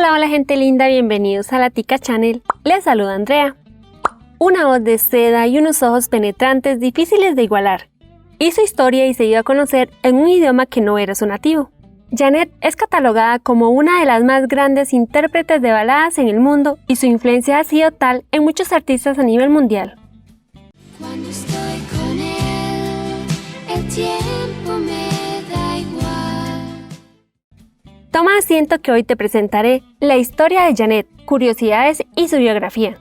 Hola gente linda, bienvenidos a la Tica Channel. Les saluda Andrea. Una voz de seda y unos ojos penetrantes difíciles de igualar. Hizo historia y se dio a conocer en un idioma que no era su nativo. Janet es catalogada como una de las más grandes intérpretes de baladas en el mundo y su influencia ha sido tal en muchos artistas a nivel mundial. Cuando estoy con él, el tiempo me da igual. Toma asiento que hoy te presentaré la historia de Janet, curiosidades y su biografía.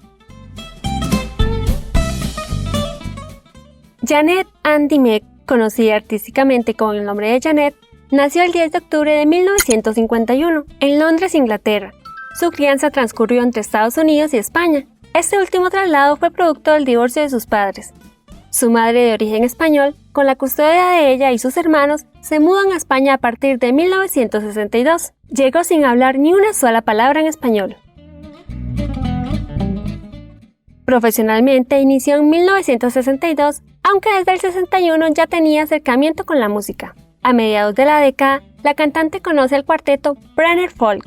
Janet Ann Dimech, conocida artísticamente con el nombre de Janet, nació el 10 de octubre de 1951 en Londres, Inglaterra. Su crianza transcurrió entre Estados Unidos y España. Este último traslado fue producto del divorcio de sus padres. Su madre, de origen español, con la custodia de ella y sus hermanos, se mudan a España a partir de 1962. Llegó sin hablar ni una sola palabra en español. Profesionalmente inició en 1962, aunque desde el 61 ya tenía acercamiento con la música. A mediados de la década, la cantante conoce el cuarteto Brenner Folk.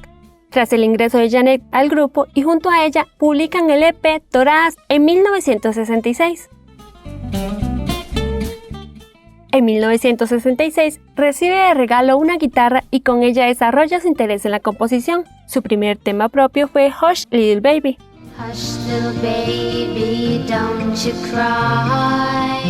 Tras el ingreso de Janet al grupo y junto a ella publican el EP Doradas en 1966. En 1966 recibe de regalo una guitarra y con ella desarrolla su interés en la composición. Su primer tema propio fue Hush Little Baby. Hush, little baby, don't you cry.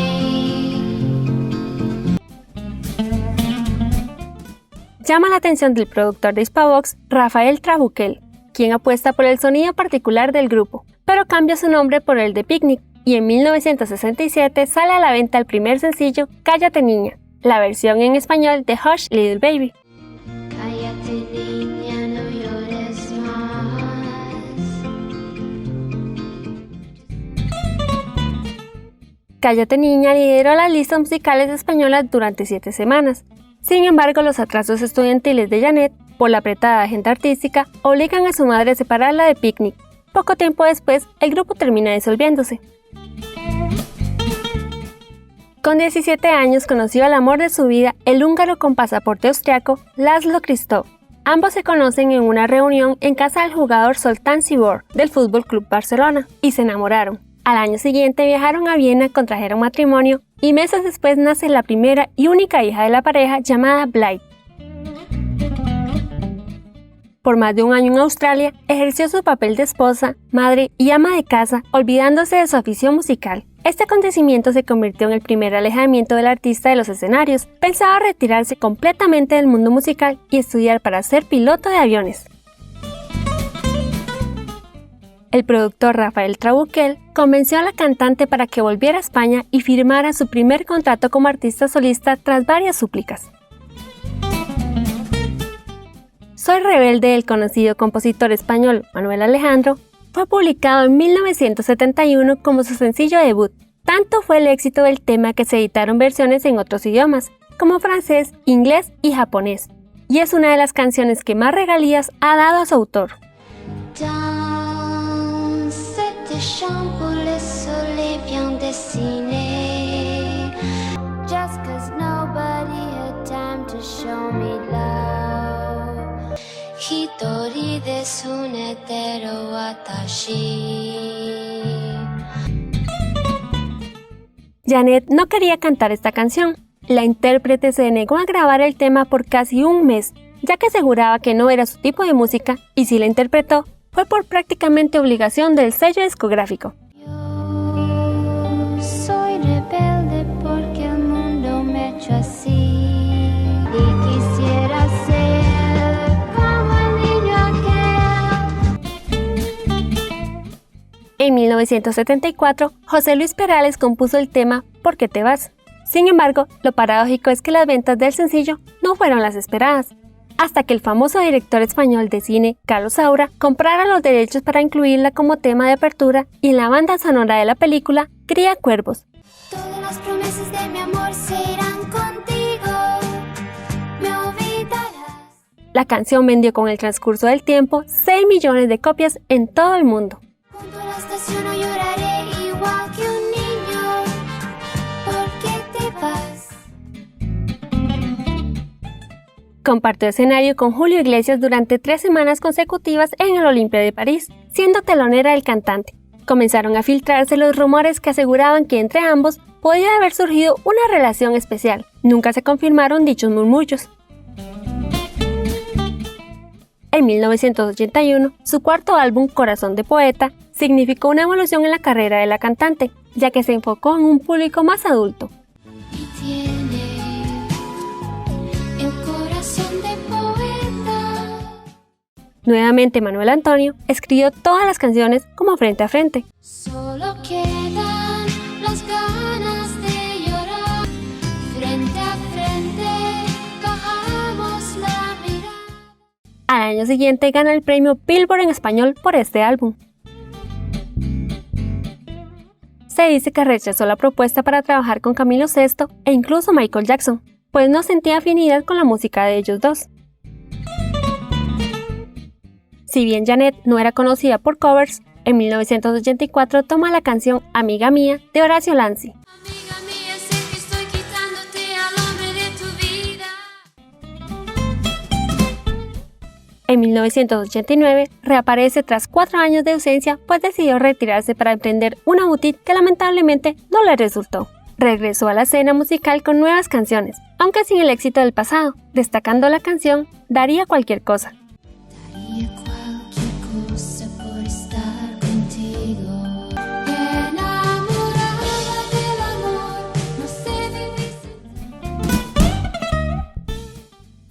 Llama la atención del productor de Hispavox, Rafael Trabuquel, quien apuesta por el sonido particular del grupo, pero cambia su nombre por el de Picnic, y en 1967 sale a la venta el primer sencillo, Cállate Niña, la versión en español de Hush Little Baby. Cállate, niña, no llores más. Cállate Niña lideró las listas musicales españolas durante 7 semanas. Sin embargo, los atrasos estudiantiles de Janet, por la apretada agenda artística, obligan a su madre a separarla de Picnic. Poco tiempo después, el grupo termina disolviéndose. Con 17 años conoció al amor de su vida, el húngaro con pasaporte austriaco, László Kristóf. Ambos se conocen en una reunión en casa del jugador Zoltán Csibor del Fútbol Club Barcelona y se enamoraron. Al año siguiente viajaron a Viena, contrajeron matrimonio y meses después nace la primera y única hija de la pareja llamada Blythe. Por más de un año en Australia, ejerció su papel de esposa, madre y ama de casa, olvidándose de su afición musical. Este acontecimiento se convirtió en el primer alejamiento del artista de los escenarios. Pensaba retirarse completamente del mundo musical y estudiar para ser piloto de aviones. El productor Rafael Trabuquel convenció a la cantante para que volviera a España y firmara su primer contrato como artista solista tras varias súplicas. Soy rebelde del conocido compositor español Manuel Alejandro fue publicado en 1971 como su sencillo debut. Tanto fue el éxito del tema que se editaron versiones en otros idiomas, como francés, inglés y japonés, y es una de las canciones que más regalías ha dado a su autor. Dans cette chambre, le soleil vient dessiner. Just 'cause nobody had time to show me love. Hitori desunetero watashi. Janet no quería cantar esta canción. La intérprete se negó a grabar el tema por casi un mes, ya que aseguraba que no era su tipo de música y si la interpretó, fue por prácticamente obligación del sello discográfico. Yo soy rebelde porque el mundo me ha hecho así. Y quisiera ser como el niño aquel. En 1974, José Luis Perales compuso el tema ¿Por qué te vas? Sin embargo, lo paradójico es que las ventas del sencillo no fueron las esperadas, hasta que el famoso director español de cine, Carlos Saura, comprara los derechos para incluirla como tema de apertura y en la banda sonora de la película Cría Cuervos. Todas las promesas de mi amor se irán contigo. Me olvidarás. La canción vendió con el transcurso del tiempo 6 millones de copias en todo el mundo. Junto a la estación no lloraré igual que un niño. ¿Por qué te vas? Compartió escenario con Julio Iglesias durante 3 semanas consecutivas en el Olympia de París, siendo telonera del cantante. Comenzaron a filtrarse los rumores que aseguraban que entre ambos podía haber surgido una relación especial. Nunca se confirmaron dichos murmullos. En 1981, su cuarto álbum, Corazón de Poeta, significó una evolución en la carrera de la cantante, ya que se enfocó en un público más adulto. Nuevamente Manuel Antonio escribió todas las canciones como Frente a Frente. Solo quedan las ganas de llorar. Frente a frente bajamos la mirada. Al año siguiente gana el premio Billboard en español por este álbum. Se dice que rechazó la propuesta para trabajar con Camilo VI e incluso Michael Jackson, pues no sentía afinidad con la música de ellos dos. Si bien Janet no era conocida por covers, en 1984 toma la canción Amiga Mía de Horacio Lanzi. Amiga mía, sé que estoy quitándote al hombre de tu vida. En 1989 reaparece tras 4 años de ausencia, pues decidió retirarse para emprender una boutique que lamentablemente no le resultó. Regresó a la escena musical con nuevas canciones, aunque sin el éxito del pasado, destacando la canción Daría Cualquier Cosa.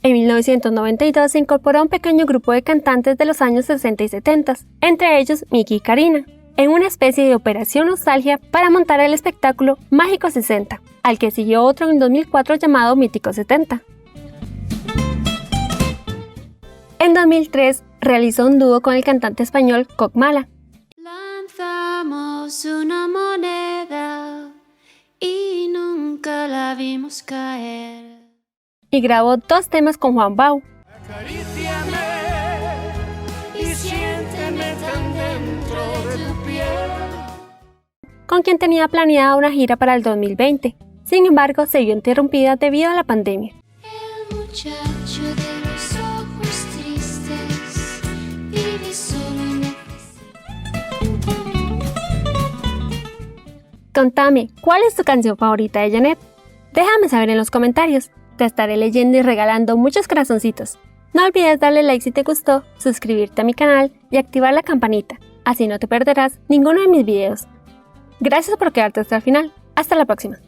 En 1992 se incorporó a un pequeño grupo de cantantes de los años 60 y 70, entre ellos Miki y Karina, en una especie de operación nostalgia para montar el espectáculo Mágico 60, al que siguió otro en 2004 llamado Mítico 70. En 2003 realizó un dúo con el cantante español Kokmala. Lanzamos una moneda y nunca la vimos caer. Y grabó 2 temas con Juan Bau. Acaríciame y siénteme tan dentro de tu piel. Con quien tenía planeada una gira para el 2020. Sin embargo, se vio interrumpida debido a la pandemia. El muchacho de los ojos tristes vive solo y Contame, ¿cuál es tu canción favorita de Janet? Déjame saber en los comentarios. Te estaré leyendo y regalando muchos corazoncitos. No olvides darle like si te gustó, suscribirte a mi canal y activar la campanita, así no te perderás ninguno de mis videos. Gracias por quedarte hasta el final. Hasta la próxima.